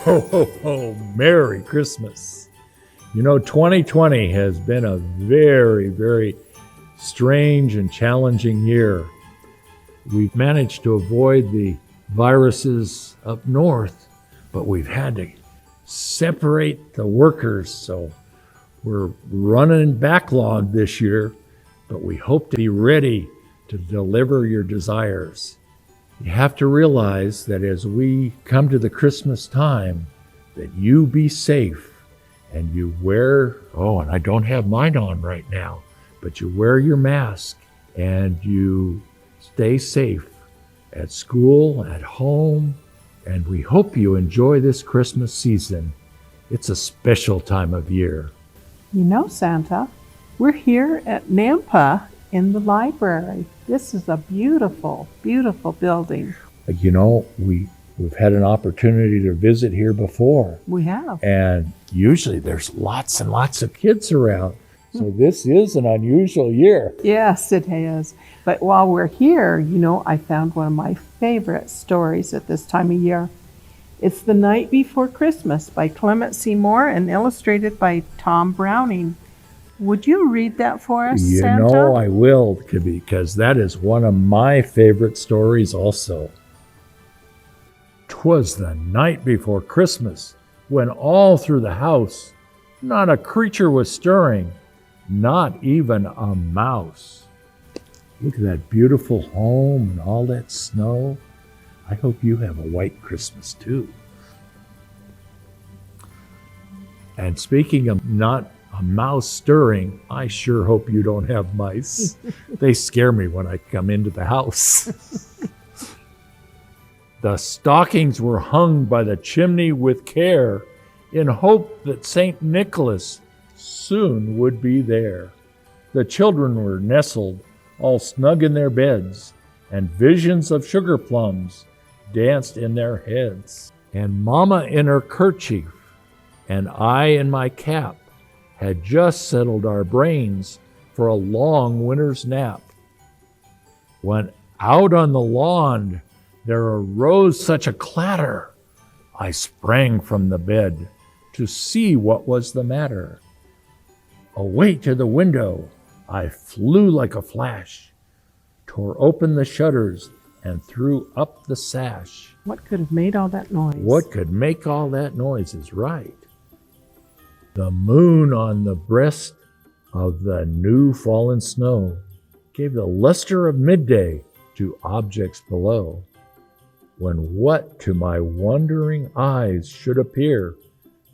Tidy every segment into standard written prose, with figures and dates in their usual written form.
Ho, ho, ho, Merry Christmas. 2020 has been a very, very strange and challenging year. We've managed to avoid the viruses up north, but we've had to separate the workers, so we're running backlog this year, but we hope to be ready to deliver your desires. You have to realize that as we come to the Christmas time, that you be safe and you wear, and I don't have mine on right now, but you wear your mask and you stay safe at school, at home, and we hope you enjoy this Christmas season. It's a special time of year. Santa, we're here at Nampa in the library. This is a beautiful, beautiful building. We've had an opportunity to visit here before. We have. And usually there's lots and lots of kids around. So this is an unusual year. Yes, it is. But while we're here, I found one of my favorite stories at this time of year. It's The Night Before Christmas by Clement C and illustrated by Tom Browning. Would you read that for us, Santa? I will, because that is one of my favorite stories also. 'Twas the night before Christmas, when all through the house not a creature was stirring, not even a mouse. Look at that beautiful home and all that snow. I hope you have a white Christmas too. And speaking of not a mouse stirring, I sure hope you don't have mice. They scare me when I come into the house. The stockings were hung by the chimney with care, in hope that St. Nicholas soon would be there. The children were nestled all snug in their beds, and visions of sugar plums danced in their heads. And Mama in her kerchief, and I in my cap, had just settled our brains for a long winter's nap, when out on the lawn there arose such a clatter, I sprang from the bed to see what was the matter. Away to the window I flew like a flash, tore open the shutters and threw up the sash. What could have made all that noise? What could make all that noise is right. The moon on the breast of the new fallen snow gave the luster of midday to objects below, when what to my wondering eyes should appear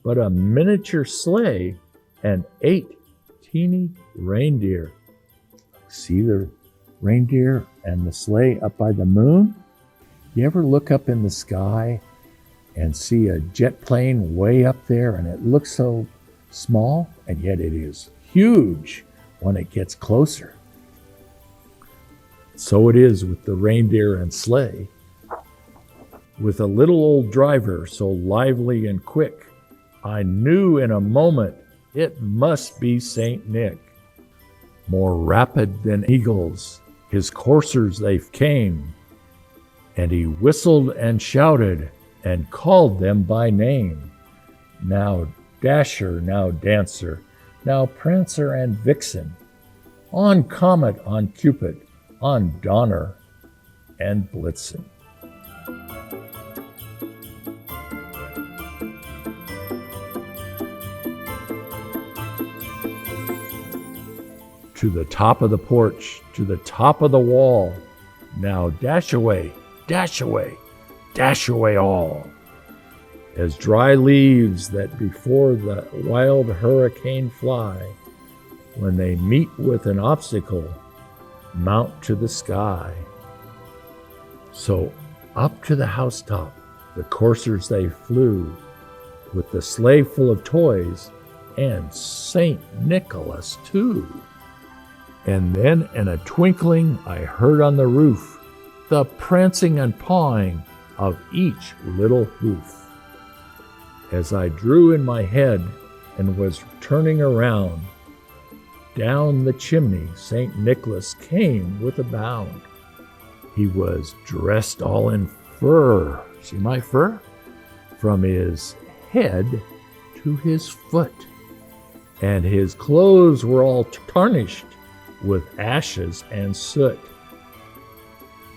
but a miniature sleigh and 8 teeny reindeer. See the reindeer and the sleigh up by the moon? You ever look up in the sky and see a jet plane way up there and it looks so small, and yet it is huge when it gets closer? So it is with the reindeer and sleigh. With a little old driver so lively and quick, I knew in a moment it must be St. Nick. More rapid than eagles, his coursers they came, and he whistled and shouted and called them by name. Now Dasher, now Dancer, now Prancer and Vixen, on Comet, on Cupid, on Donner and Blitzen. To the top of the porch, to the top of the wall, now dash away, dash away, dash away all. As dry leaves that before the wild hurricane fly, when they meet with an obstacle, mount to the sky. So up to the housetop the coursers they flew, with the sleigh full of toys, and St. Nicholas too. And then in a twinkling I heard on the roof the prancing and pawing of each little hoof. As I drew in my head and was turning around, down the chimney St. Nicholas came with a bound. He was dressed all in fur. See my fur? from his head to his foot, and his clothes were all tarnished with ashes and soot.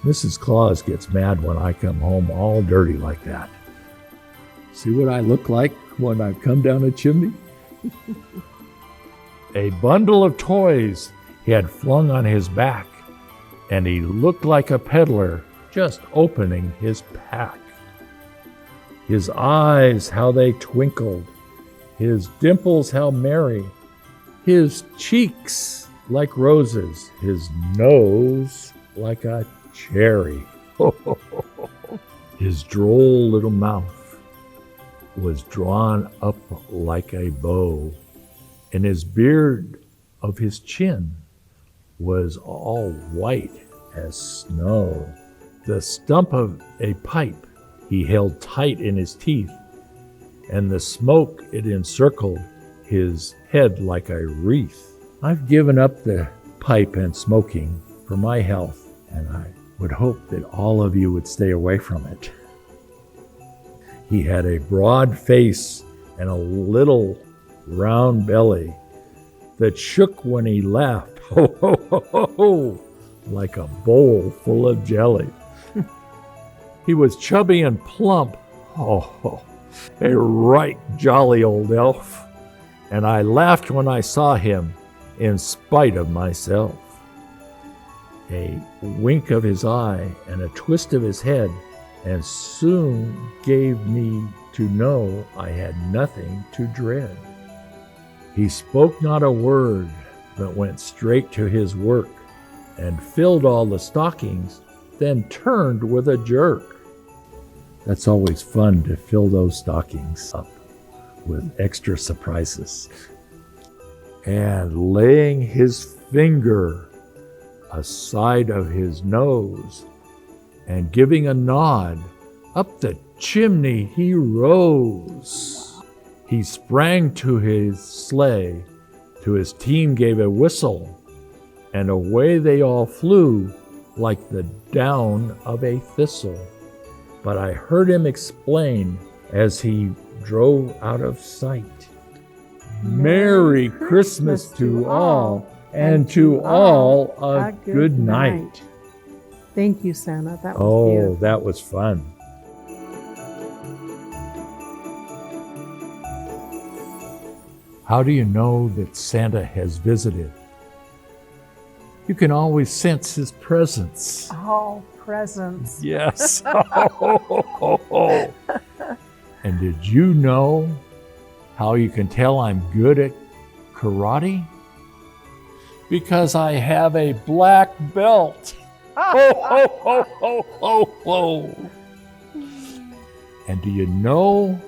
Mrs. Claus gets mad when I come home all dirty like that. See what I look like when I come down a chimney? A bundle of toys he had flung on his back, and he looked like a peddler just opening his pack. His eyes, how they twinkled, his dimples, how merry, his cheeks like roses, his nose like a cherry. His droll little mouth was drawn up like a bow, and his beard of his chin was all white as snow. The stump of a pipe he held tight in his teeth, and the smoke it encircled his head like a wreath. I've given up the pipe and smoking for my health, and I would hope that all of you would stay away from it. He had a broad face and a little round belly that shook when he laughed, ho, ho, ho, ho, ho, like a bowl full of jelly. He was chubby and plump, a right jolly old elf, and I laughed when I saw him in spite of myself. A wink of his eye and a twist of his head, and soon gave me to know I had nothing to dread. He spoke not a word, but went straight to his work, and filled all the stockings, then turned with a jerk. That's always fun to fill those stockings up with extra surprises. And laying his finger aside of his nose, and giving a nod, up the chimney he rose. He sprang to his sleigh, to his team gave a whistle, and away they all flew like the down of a thistle. But I heard him explain as he drove out of sight. Merry Christmas to all, and to all a good night. Thank you, Santa. That was beautiful. That was fun. How do you know that Santa has visited? You can always sense his presence. Oh, presents. Yes. And did you know how you can tell I'm good at karate? Because I have a black belt. And do you know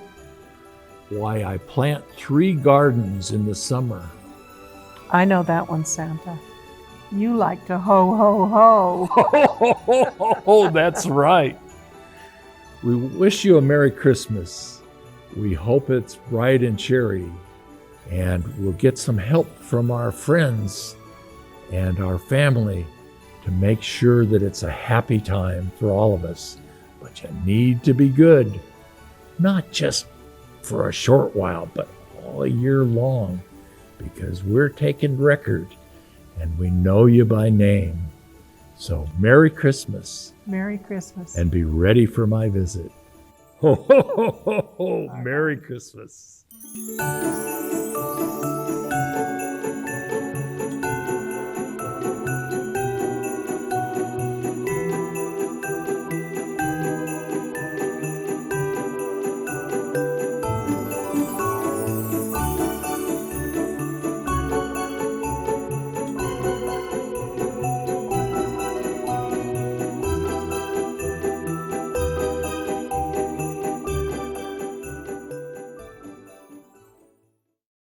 why I plant 3 gardens in the summer? I know that one, Santa. You like to ho, ho, ho. That's right. We wish you a Merry Christmas. We hope it's bright and cheery, and we'll get some help from our friends and our family to make sure that it's a happy time for all of us. But you need to be good, not just for a short while, but all year long, because we're taking record and we know you by name. So Merry Christmas. Merry Christmas. And be ready for my visit. Ho, ho, ho, ho, ho. Merry Christmas.